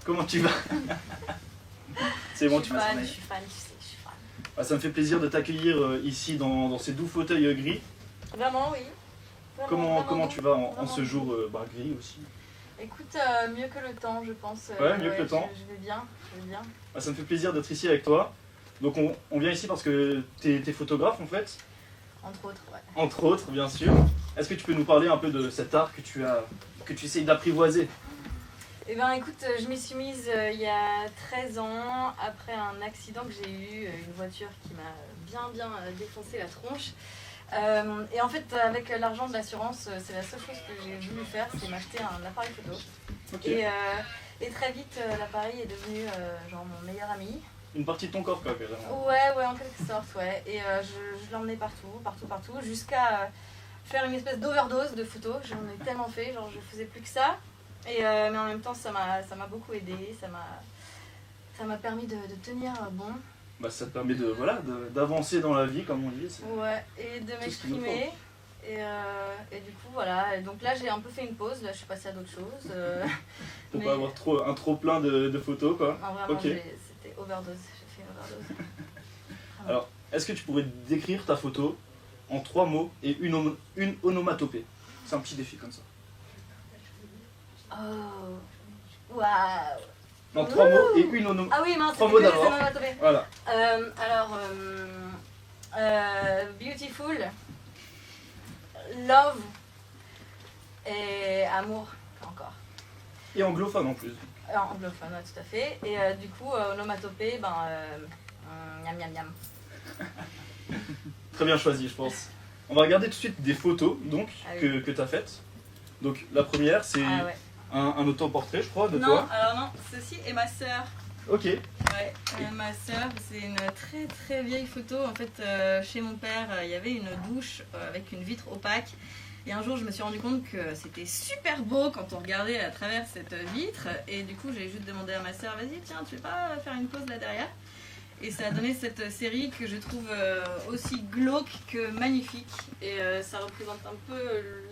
Comment tu vas? C'est bon, tu m'as Je suis fan, tu sais, je suis fan. Ah, ça me fait plaisir de t'accueillir ici dans ces doux fauteuils gris. Vraiment, oui. Comment tu vas en vraiment ce jour gris aussi? Écoute, mieux que le temps, je pense. Ouais, mieux que le temps. Je vais bien, je vais bien. Ah, ça me fait plaisir d'être ici avec toi. Donc on vient ici parce que t'es photographe en fait. Entre autres, ouais. Entre autres, bien sûr. Est-ce que tu peux nous parler un peu de cet art que tu essayes d'apprivoiser? Eh ben écoute, je m'y suis mise il y a 13 ans, après un accident que j'ai eu, une voiture qui m'a bien défoncé la tronche. Et en fait, avec l'argent de l'assurance, c'est la seule chose que j'ai voulu faire, c'est m'acheter un appareil photo. Okay. Et très vite, l'appareil est devenu genre mon meilleur ami. Une partie de ton corps, quoi, carrément. Ouais, en quelque sorte, ouais. Et je l'emmenais partout, jusqu'à faire une espèce d'overdose de photos. J'en ai tellement fait, genre je faisais plus que ça. Mais en même temps, ça m'a beaucoup aidé, ça m'a permis de tenir bon. Bah, ça te permet d'avancer dans la vie, comme on dit. Ouais, et de m'exprimer. Et du coup, voilà. Et donc là, j'ai un peu fait une pause. Là, je suis passée à d'autres choses. Pour pas avoir trop plein de photos, quoi. Non, vraiment, c'était overdose. J'ai fait une overdose. Alors, est-ce que tu pourrais décrire ta photo en 3 mots et une onomatopée? C'est un petit défi comme ça. Oh, waouh! Non, 3 mots et une onomatopée. Ah oui, mince, 3 mots d'abord. Voilà. Alors, beautiful, love et amour encore. Et anglophone en plus. Anglophone, ouais, tout à fait. Et du coup, onomatopée, miam miam miam. Très bien choisi, je pense. On va regarder tout de suite des photos donc, oui. que tu as faites. Donc la première, c'est un autoportrait, je crois, de toi. Non, alors non, ceci est ma sœur. Ok. Ouais, ma sœur, c'est une très vieille photo. En fait, chez mon père, il y avait une douche avec une vitre opaque. Et un jour, je me suis rendu compte que c'était super beau quand on regardait à travers cette vitre. Et du coup, j'ai juste demandé à ma sœur, vas-y, tiens, tu veux pas faire une pause là derrière? Et ça a donné cette série que je trouve aussi glauque que magnifique. Et ça représente un peu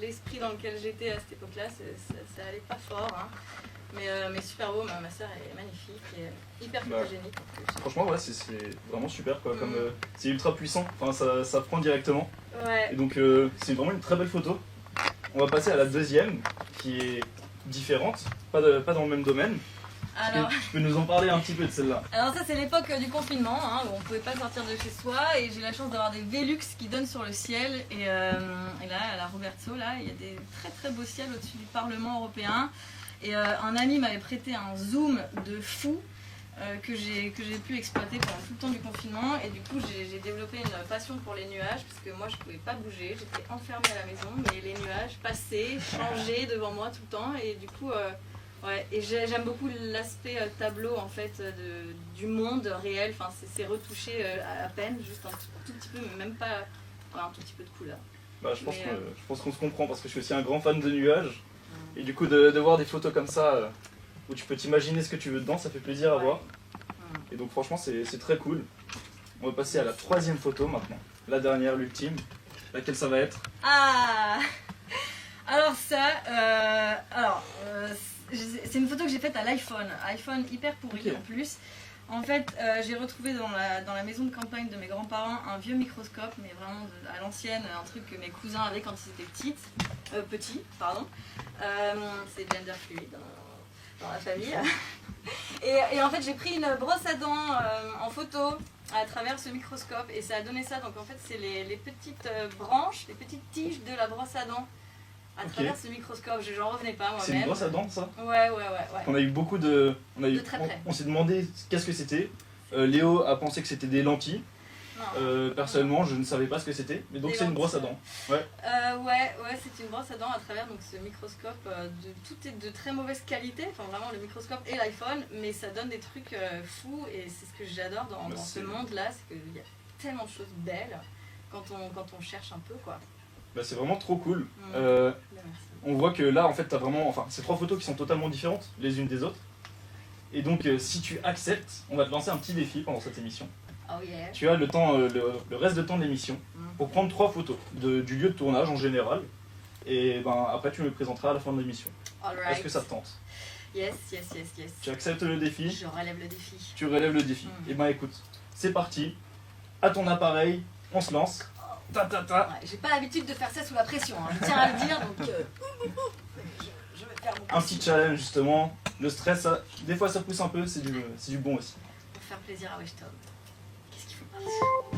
l'esprit dans lequel j'étais à cette époque-là. Ça allait pas fort, hein. Mais super beau, ma sœur est magnifique et hyper photogénique. Franchement, ouais, c'est vraiment super, quoi. Comme c'est ultra puissant, enfin, ça prend directement. Ouais. Et donc, c'est vraiment une très belle photo. On va passer à la deuxième, qui est différente, pas dans le même domaine. Alors, tu peux nous en parler un petit peu de celle-là? Alors ça c'est l'époque du confinement, hein, où on ne pouvait pas sortir de chez soi et j'ai la chance d'avoir des Velux qui donnent sur le ciel et là à la Roberto, là, il y a des très beaux ciels au-dessus du Parlement européen et un ami m'avait prêté un zoom de fou que j'ai pu exploiter pendant tout le temps du confinement et du coup j'ai développé une passion pour les nuages parce que moi je pouvais pas bouger, j'étais enfermée à la maison mais les nuages passaient, changeaient devant moi tout le temps et du coup ouais, et j'aime beaucoup l'aspect tableau en fait du monde réel, enfin c'est retouché à peine, juste un tout petit peu, mais même pas un tout petit peu de couleur. Bah, je pense qu'on se comprend parce que je suis aussi un grand fan de nuages et du coup de voir des photos comme ça où tu peux t'imaginer ce que tu veux dedans, ça fait plaisir à voir. Et donc franchement c'est très cool. On va passer à la troisième photo maintenant, la dernière, l'ultime, laquelle ça va être? Ah alors ça, c'est une photo que j'ai faite à iPhone hyper pourri en plus. En fait, j'ai retrouvé dans la maison de campagne de mes grands-parents un vieux microscope, mais vraiment à l'ancienne, un truc que mes cousins avaient quand ils étaient petits. C'est gender fluide dans la famille. Et en fait, j'ai pris une brosse à dents en photo à travers ce microscope et ça a donné ça. Donc en fait, c'est les petites branches, les petites tiges de la brosse à dents. À travers ce microscope, j'en revenais pas moi-même. C'est une brosse à dents, ça? Ouais. On a eu beaucoup de... très près. On s'est demandé qu'est-ce que c'était. Léo a pensé que c'était des lentilles. Personnellement, je ne savais pas ce que c'était. Mais donc c'est une brosse à dents. Ouais, c'est une brosse à dents à travers donc, ce microscope. Tout est de très mauvaise qualité. Enfin vraiment le microscope et l'iPhone. Mais ça donne des trucs fous. Et c'est ce que j'adore dans ce monde-là. C'est qu'il y a tellement de choses belles quand on cherche un peu, quoi. Bah, c'est vraiment trop cool. On voit que là, en fait, t'as vraiment... Enfin, c'est 3 photos qui sont totalement différentes les unes des autres. Et donc, si tu acceptes, on va te lancer un petit défi pendant cette émission. Oh yeah. Tu as le temps, le reste de temps de l'émission pour prendre 3 photos du lieu de tournage en général. Et ben, après, tu me les présenteras à la fin de l'émission. Right. Est-ce que ça te tente? Yes. Tu acceptes le défi. Je relève le défi. Tu relèves le défi. Et ben écoute, c'est parti. À ton appareil, on se lance. Ta. Ouais, j'ai pas l'habitude de faire ça sous la pression, hein. Je tiens à le dire, donc je vais faire mon Un petit challenge justement. Le stress, des fois ça pousse un peu, c'est du bon aussi. pour faire plaisir à Weshtom. Qu'est-ce qu'il faut pas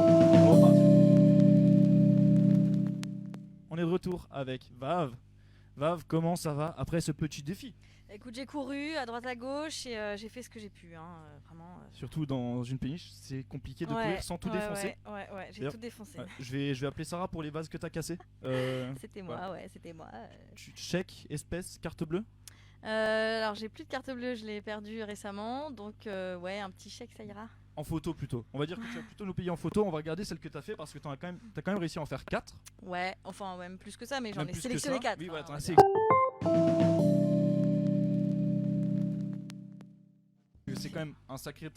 On va partir. On est de retour avec Vav. Vav, comment ça va après ce petit défi? Écoute, j'ai couru à droite à gauche et j'ai fait ce que j'ai pu, hein, vraiment. Surtout dans une péniche, c'est compliqué de courir sans tout défoncer. Ouais, j'ai tout défoncé. Je vais appeler Sarah pour les vases que t'as cassés. C'était moi, c'était moi. Chèque, espèce, carte bleue? Alors j'ai plus de carte bleue, je l'ai perdue récemment, donc un petit chèque ça ira. En photo plutôt. On va dire que tu vas plutôt nous payer en photo. On va regarder celle que t'as fait parce que t'as quand même réussi à en faire 4. Ouais, enfin même plus que ça, mais j'en Même ai plus que sélectionné ça. 4. Oui, ouais, hein, c'est quand même un sacré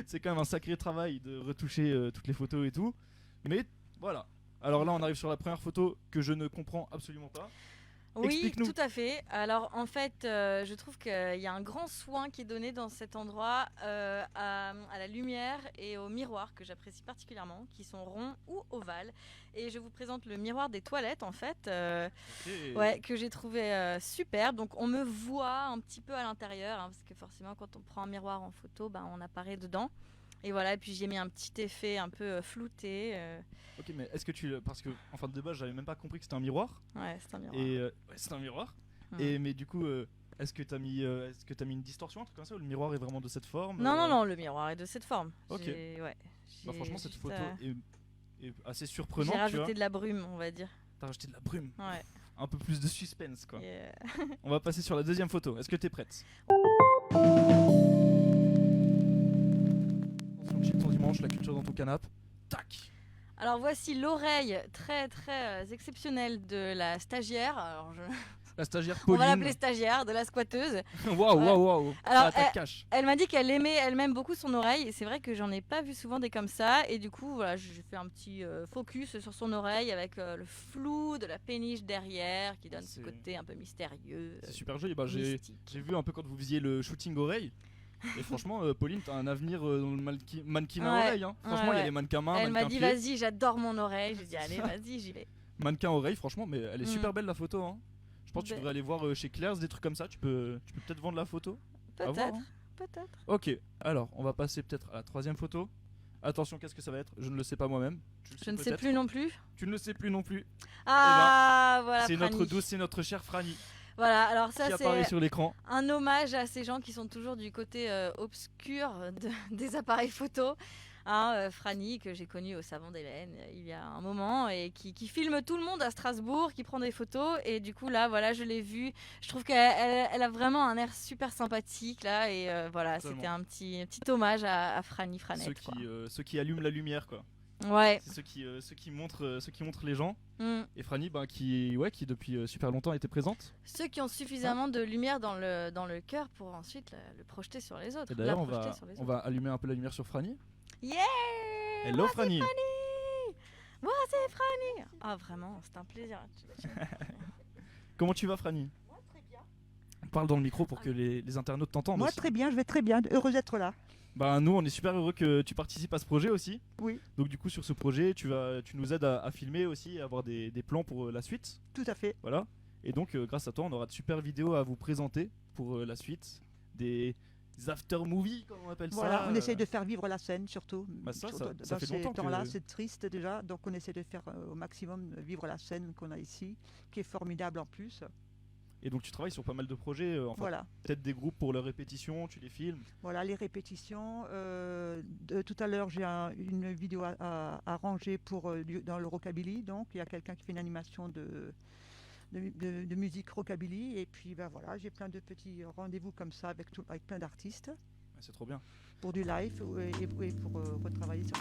c'est quand même un sacré travail de retoucher toutes les photos et tout. Mais voilà. Alors là, on arrive sur la première photo que je ne comprends absolument pas. Oui, Explique-nous. tout à fait. Alors en fait, je trouve qu'il y a un grand soin qui est donné dans cet endroit à la lumière et au miroir que j'apprécie particulièrement, qui sont ronds ou ovales. Et je vous présente le miroir des toilettes en fait, que j'ai trouvé super. Donc on me voit un petit peu à l'intérieur, hein, parce que forcément quand on prend un miroir en photo, on apparaît dedans. Et voilà, et puis j'ai mis un petit effet un peu flouté. Ok, mais est-ce que parce que en fin de base, j'avais même pas compris que c'était un miroir. Ouais, c'est un miroir. Et c'est un miroir. Et mais du coup, est-ce que t'as mis une distorsion, un truc comme ça, ou le miroir est vraiment de cette forme? Non, le miroir est de cette forme. Ok. Franchement, cette photo est assez surprenante. J'ai rajouté de la brume, on va dire. T'as rajouté de la brume. Ouais. Un peu plus de suspense, quoi. On va passer sur la deuxième photo. Est-ce que t'es prête? Ton dimanche, la culture dans ton canapé. Tac. Alors voici l'oreille très très exceptionnelle de la stagiaire. Alors La stagiaire on Pauline. va l'appeler stagiaire, de la squatteuse. Waouh. Alors Ça cache. elle m'a dit qu'elle aimait elle-même beaucoup son oreille. Et c'est vrai que j'en ai pas vu souvent des comme ça. Et du coup voilà, j'ai fait un petit focus sur son oreille avec le flou de la péniche derrière qui donne ce côté un peu mystérieux. C'est super joli. J'ai vu un peu quand vous faisiez le shooting oreille. Et franchement, Pauline, t'as un avenir dans le mannequin à oreille. Hein. Franchement, il y a les mannequins mains, elle m'a mannequins dit pieds. vas-y, j'adore mon oreille. J'ai dit allez, vas-y, j'y vais. Mannequin oreille, franchement, mais elle est super belle la photo. Hein. Je pense que tu devrais aller voir chez Claire's des trucs comme ça. Tu peux peut-être vendre la photo. Peut-être. Ok, alors on va passer peut-être à la troisième photo. Attention, qu'est-ce que ça va être? Je ne le sais pas moi-même. Je ne sais plus non plus. Tu ne le sais plus non plus. Voilà. C'est notre douce, c'est notre chère Franny. Voilà, alors ça qui apparaît sur l'écran. Un hommage à ces gens qui sont toujours du côté obscur des appareils photo. Franny, que j'ai connue au Savon d'Hélène il y a un moment et qui filme tout le monde à Strasbourg, qui prend des photos. Et du coup là, voilà, je l'ai vue. Je trouve qu'elle a vraiment un air super sympathique là. Et voilà, c'était un petit hommage à Franny Franette. Ceux qui allument la lumière, quoi. Ouais. C'est ceux qui montrent les gens. Et Franny, qui depuis super longtemps était présente. Ceux qui ont suffisamment de lumière dans le cœur pour ensuite le projeter sur les autres. Et d'ailleurs, on va allumer un peu la lumière sur Franny. Yeah! Hello Franny! Moi c'est Franny! Ah vraiment, c'est un plaisir. Comment tu vas Franny? Moi très bien. Parle dans le micro pour que les internautes t'entendent. Moi aussi. très bien, je vais très bien, heureuse d'être là. Nous on est super heureux que tu participes à ce projet aussi. Oui. Donc du coup sur ce projet tu nous aides à filmer aussi, à avoir des plans pour la suite. Tout à fait. Voilà. Et donc grâce à toi on aura de super vidéos à vous présenter pour la suite. Des after movies comme on appelle ça. Voilà, on essaye de faire vivre la scène surtout. Ça dans fait ces longtemps temps-là, que... c'est triste déjà, donc on essaie de faire au maximum vivre la scène qu'on a ici, qui est formidable en plus. Et donc tu travailles sur pas mal de projets, voilà. Peut-être des groupes pour leurs répétitions, tu les filmes. Voilà, les répétitions. Tout à l'heure, j'ai une vidéo à ranger dans le rockabilly, donc il y a quelqu'un qui fait une animation de musique rockabilly, et puis voilà, j'ai plein de petits rendez-vous comme ça avec plein d'artistes. C'est trop bien. Pour du live et pour retravailler sur